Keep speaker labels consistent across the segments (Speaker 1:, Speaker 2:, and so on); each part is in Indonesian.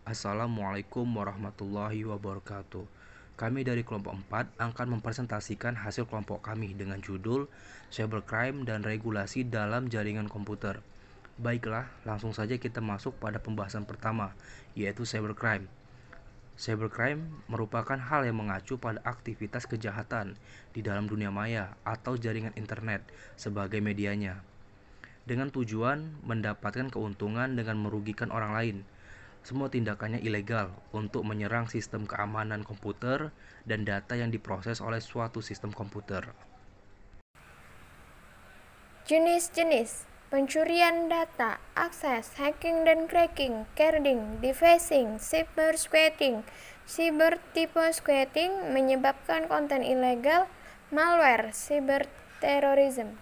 Speaker 1: Assalamualaikum warahmatullahi wabarakatuh. Kami dari kelompok 4 akan mempresentasikan hasil kelompok kami dengan judul Cybercrime dan Regulasi dalam Jaringan Komputer. Baiklah, langsung saja kita masuk pada pembahasan pertama, yaitu cybercrime. Cybercrime merupakan hal yang mengacu pada aktivitas kejahatan di dalam dunia maya atau jaringan internet sebagai medianya, dengan tujuan mendapatkan keuntungan dengan merugikan orang lain. Semua tindakannya ilegal untuk menyerang sistem keamanan komputer dan data yang diproses oleh suatu sistem komputer.
Speaker 2: Jenis-jenis pencurian data, akses, hacking dan cracking, carding, defacing, cyber squatting, cyber typo squatting menyebabkan konten ilegal, malware, cyber terrorism.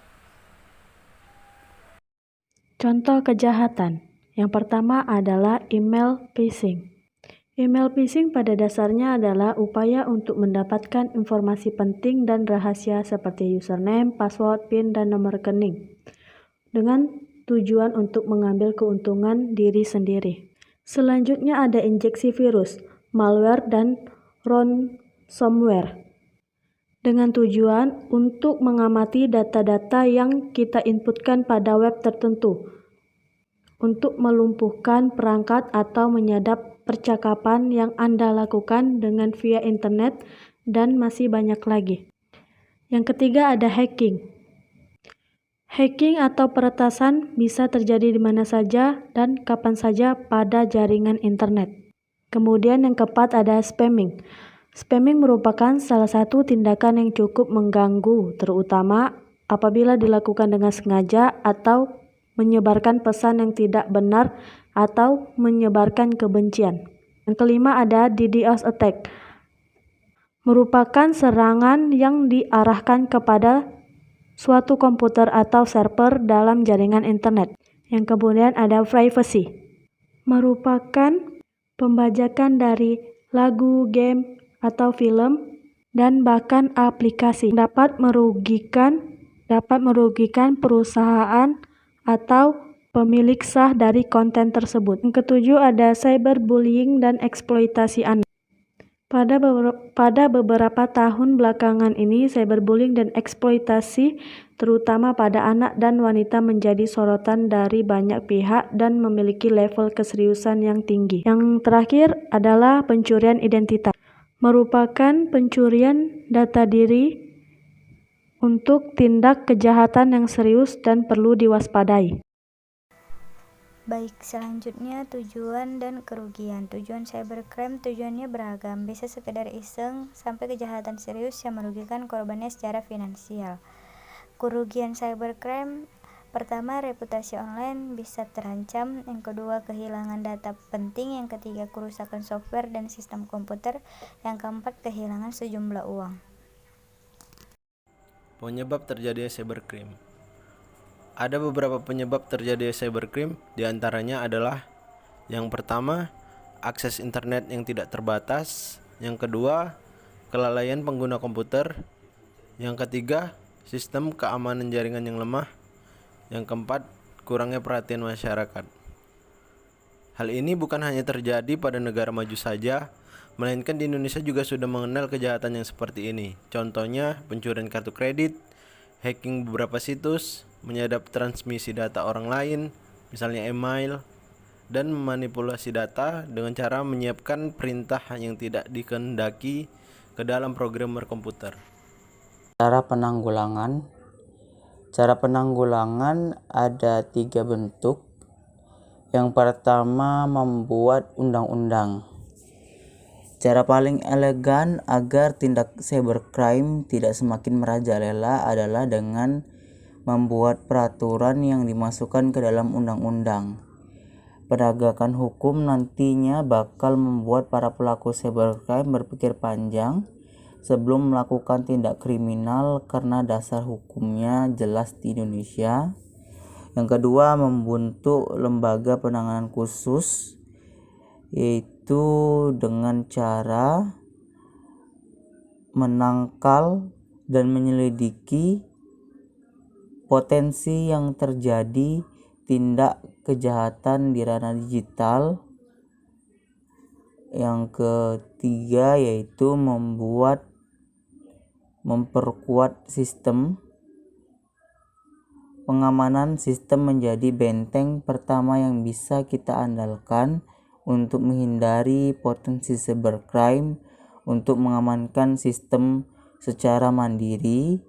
Speaker 3: Contoh kejahatan. Yang pertama adalah email phishing. Email phishing pada dasarnya adalah upaya untuk mendapatkan informasi penting dan rahasia seperti username, password, PIN, dan nomor rekening dengan tujuan untuk mengambil keuntungan diri sendiri. Selanjutnya ada injeksi virus, malware, dan ransomware dengan tujuan untuk mengamati data-data yang kita inputkan pada web tertentu untuk melumpuhkan perangkat atau menyadap percakapan yang Anda lakukan dengan via internet dan masih banyak lagi. Yang ketiga ada hacking. Hacking atau peretasan bisa terjadi di mana saja dan kapan saja pada jaringan internet. Kemudian yang keempat ada spamming. Spamming merupakan salah satu tindakan yang cukup mengganggu, terutama apabila dilakukan dengan sengaja atau menyebarkan pesan yang tidak benar atau menyebarkan kebencian. Yang kelima ada DDoS attack. Merupakan serangan yang diarahkan kepada suatu komputer atau server dalam jaringan internet. Yang kemudian ada privacy. Merupakan pembajakan dari lagu, game, atau film, dan bahkan aplikasi dapat merugikan perusahaan atau pemilik sah dari konten tersebut. Yang ketujuh ada cyberbullying dan eksploitasi anak. Pada beberapa tahun belakangan ini, cyberbullying dan eksploitasi terutama pada anak dan wanita menjadi sorotan dari banyak pihak dan memiliki level keseriusan yang tinggi. Yang terakhir adalah pencurian identitas. Merupakan pencurian data diri untuk tindak kejahatan yang serius dan perlu diwaspadai.
Speaker 4: Baik, selanjutnya tujuan dan kerugian. Tujuan cybercrime tujuannya beragam, bisa sekedar iseng sampai kejahatan serius yang merugikan korbannya secara finansial. Kerugian cybercrime pertama, reputasi online bisa terancam. Yang kedua, kehilangan data penting. Yang ketiga, kerusakan software dan sistem komputer. Yang keempat, kehilangan sejumlah uang.
Speaker 5: Penyebab terjadinya cybercrime. Ada beberapa penyebab terjadinya cybercrime, diantaranya adalah yang pertama, akses internet yang tidak terbatas. Yang kedua, kelalaian pengguna komputer. Yang ketiga, sistem keamanan jaringan yang lemah. Yang keempat, kurangnya perhatian masyarakat. Hal ini bukan hanya terjadi pada negara maju saja, melainkan di Indonesia juga sudah mengenal kejahatan yang seperti ini. Contohnya, pencurian kartu kredit, hacking beberapa situs, menyadap transmisi data orang lain, misalnya email, dan memanipulasi data dengan cara menyiapkan perintah yang tidak dikehendaki ke dalam programmer komputer.
Speaker 6: Cara penanggulangan ada 3 bentuk. Yang pertama, membuat undang-undang. Cara paling elegan agar tindak cybercrime tidak semakin merajalela adalah dengan membuat peraturan yang dimasukkan ke dalam undang-undang. Penegakan hukum nantinya bakal membuat para pelaku cybercrime berpikir panjang sebelum melakukan tindak kriminal karena dasar hukumnya jelas di Indonesia. Yang kedua, membentuk lembaga penanganan khusus, yaitu dengan cara menangkal dan menyelidiki potensi yang terjadi tindak kejahatan di ranah digital Yang ketiga yaitu memperkuat sistem. Pengamanan sistem menjadi benteng pertama yang bisa kita andalkan untuk menghindari potensi cybercrime. Untuk mengamankan sistem secara mandiri,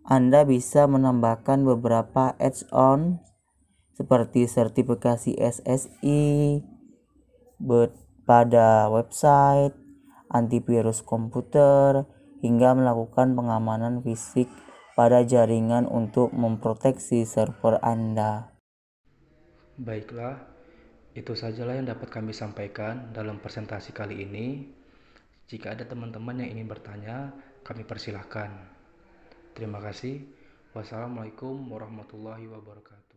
Speaker 6: Anda bisa menambahkan beberapa add-on seperti sertifikasi SSI pada website, antivirus komputer, hingga melakukan pengamanan fisik pada jaringan untuk memproteksi server Anda.
Speaker 1: Baiklah, itu sajalah yang dapat kami sampaikan dalam presentasi kali ini. Jika ada teman-teman yang ingin bertanya, kami persilahkan. Terima kasih. Wassalamualaikum warahmatullahi wabarakatuh.